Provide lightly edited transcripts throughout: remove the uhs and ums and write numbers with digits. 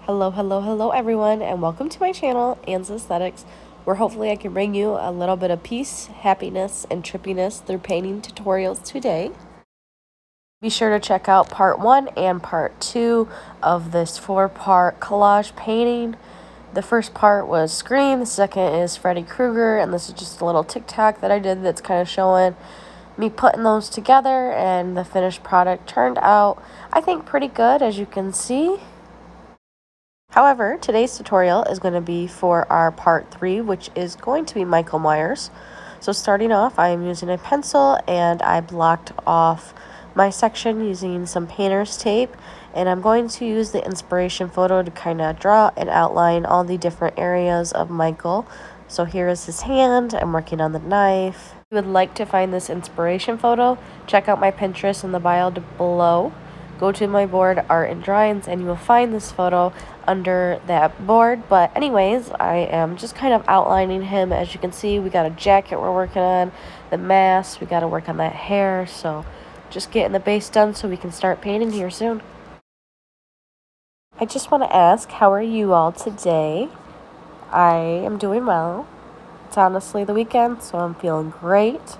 Hello everyone, and welcome to my channel, Anne's Aesthetics, where hopefully I can bring you a little bit of peace, happiness, and trippiness through painting tutorials today. Be sure to check out part 1 and part 2 of this 4-part collage painting. The first part was Scream, the second is Freddy Krueger, and this is just a little TikTok that I did that's kind of showing me putting those together, and the finished product turned out, I think, pretty good, as you can see. However, today's tutorial is going to be for our part 3, which is going to be Michael Myers. So starting off, I am using a pencil, and I blocked off my section using some painter's tape, and I'm going to use the inspiration photo to kind of draw and outline all the different areas of Michael. So here is his hand. I'm working on the knife. If you would like to find this inspiration photo, check out my Pinterest in the bio below. Go to my board, Art and Drawings, and you will find this photo under that board. But anyways, I am just kind of outlining him. As you can see, we got a jacket we're working on, the mask, we got to work on that hair. So just getting the base done so we can start painting here soon. I just want to ask, how are you all today? I am doing well. It's honestly the weekend, so I'm feeling great.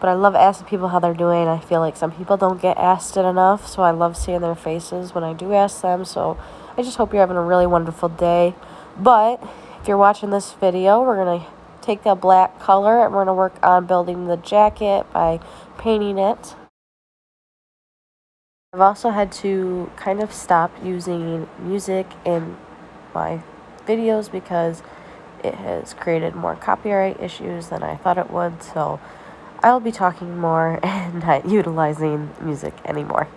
But I love asking people how they're doing. I feel like some people don't get asked it enough, so I love seeing their faces when I do ask them. So I just hope you're having a really wonderful day. But if you're watching this video, we're going to take the black color and we're going to work on building the jacket by painting it. I've also had to kind of stop using music in my videos because it has created more copyright issues than I thought it would. So I'll be talking more and not utilizing music anymore.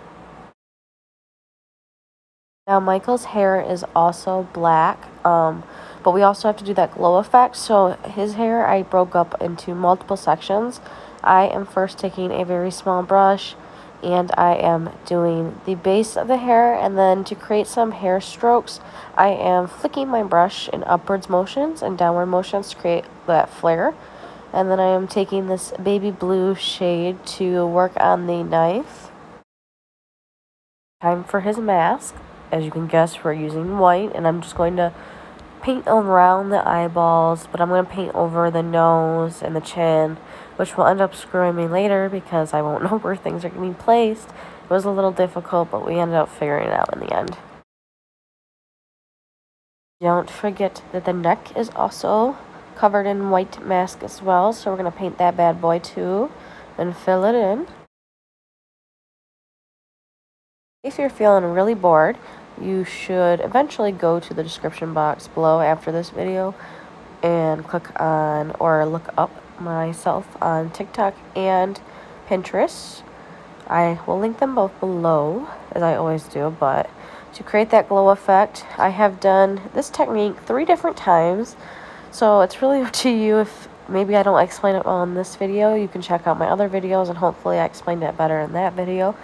Now Michael's hair is also black, but we also have to do that glow effect. So his hair I broke up into multiple sections. I am first taking a very small brush and I am doing the base of the hair, and then to create some hair strokes, I am flicking my brush in upwards motions and downward motions to create that flare. And then I am taking this baby blue shade to work on the knife. Time for his mask. As you can guess, we're using white, and I'm just going to paint around the eyeballs, but I'm going to paint over the nose and the chin, which will end up screwing me later because I won't know where things are going to be placed. It was a little difficult, but we ended up figuring it out in the end. Don't forget that the neck is also covered in white mask as well, so we're going to paint that bad boy too and fill it in. If you're feeling really bored, you should eventually go to the description box below after this video and click on or look up myself on TikTok and Pinterest. I will link them both below, as I always do, but to create that glow effect, I have done this technique 3 different times. So it's really up to you. If maybe I don't explain it well in this video, you can check out my other videos and hopefully I explained it better in that video.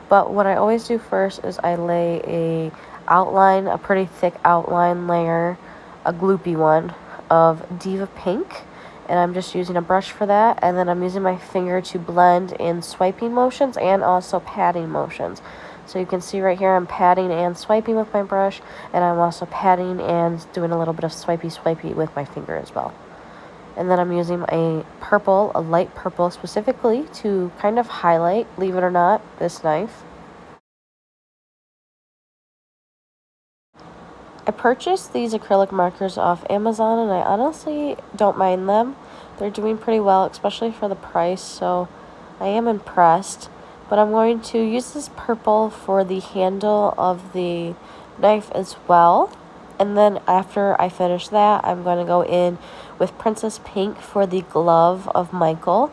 But what I always do first is I lay a outline, a pretty thick outline layer, a gloopy one of Diva Pink. And I'm just using a brush for that. And then I'm using my finger to blend in swiping motions and also patting motions. So you can see right here I'm patting and swiping with my brush, and I'm also patting and doing a little bit of swipey with my finger as well. And then I'm using a purple, a light purple specifically to kind of highlight, believe it or not, this knife. I purchased these acrylic markers off Amazon and I honestly don't mind them. They're doing pretty well, especially for the price, so I am impressed. But I'm going to use this purple for the handle of the knife as well. And then after I finish that, I'm going to go in with Princess Pink for the glove of Michael.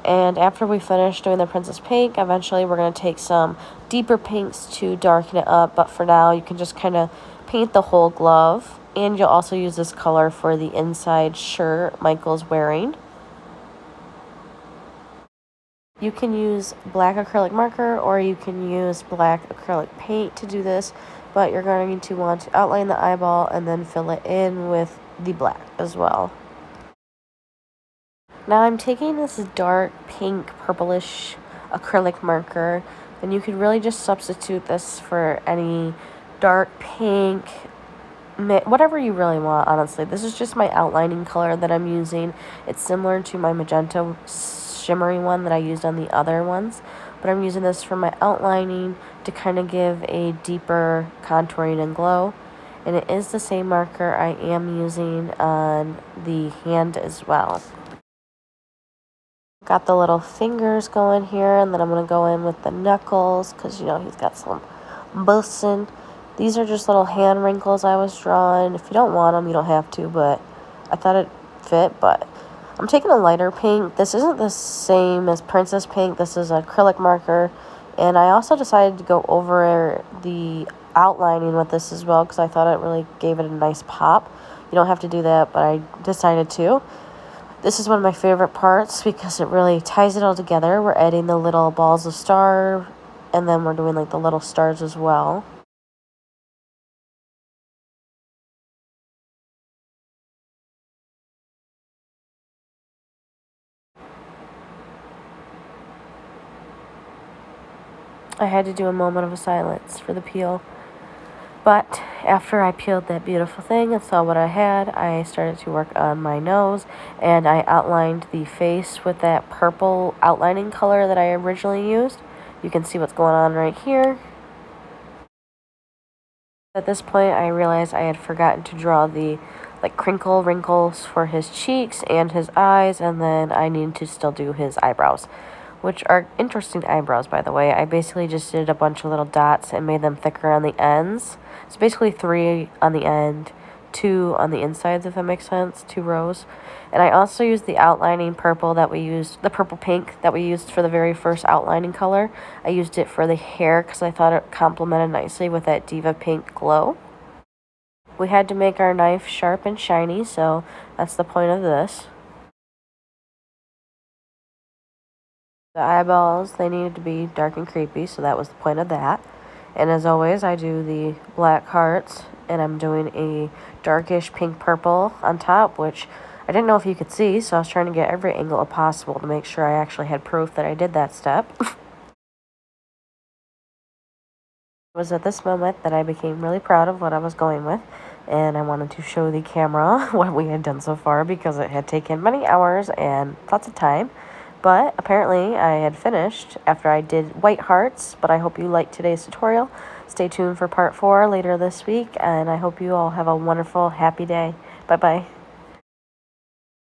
And after we finish doing the Princess Pink, eventually we're going to take some deeper pinks to darken it up. But for now, you can just kind of paint the whole glove. And you'll also use this color for the inside shirt Michael's wearing. You can use black acrylic marker or you can use black acrylic paint to do this, but you're going to want to outline the eyeball and then fill it in with the black as well. Now I'm taking this dark pink purplish acrylic marker, and you could really just substitute this for any dark pink whatever you really want, honestly. This is just my outlining color that I'm using. It's similar to my magenta shimmery one that I used on the other ones, but I'm using this for my outlining to kind of give a deeper contouring and glow. And it is the same marker I am using on the hand as well. Got the little fingers going here, and then I'm going to go in with the knuckles because, you know, he's got some busting. These are just little hand wrinkles I was drawing. If you don't want them, you don't have to, but I thought it fit. But I'm taking a lighter pink. This isn't the same as Princess Pink. This is an acrylic marker. And I also decided to go over the outlining with this as well because I thought it really gave it a nice pop. You don't have to do that, but I decided to. This is one of my favorite parts because it really ties it all together. We're adding the little balls of star, and then we're doing like the little stars as well. I had to do a moment of silence for the peel. But after I peeled that beautiful thing and saw what I had, I started to work on my nose, and I outlined the face with that purple outlining color that I originally used. You can see what's going on right here. At this point, I realized I had forgotten to draw the crinkle wrinkles for his cheeks and his eyes, and then I needed to still do his eyebrows, which are interesting eyebrows, by the way. I basically just did a bunch of little dots and made them thicker on the ends. So basically 3 on the end, 2 on the insides, if that makes sense, 2 rows. And I also used the outlining purple that we used, the purple pink that we used for the very first outlining color. I used it for the hair because I thought it complemented nicely with that Diva Pink glow. We had to make our knife sharp and shiny, so that's the point of this. The eyeballs, they needed to be dark and creepy, so that was the point of that. And as always, I do the black hearts, and I'm doing a darkish pink purple on top, which I didn't know if you could see, so I was trying to get every angle possible to make sure I actually had proof that I did that step. It was at this moment that I became really proud of what I was going with, and I wanted to show the camera what we had done so far because it had taken many hours and lots of time. But apparently I had finished after I did white hearts, but I hope you liked today's tutorial. Stay tuned for part 4 later this week, and I hope you all have a wonderful, happy day. Bye-bye.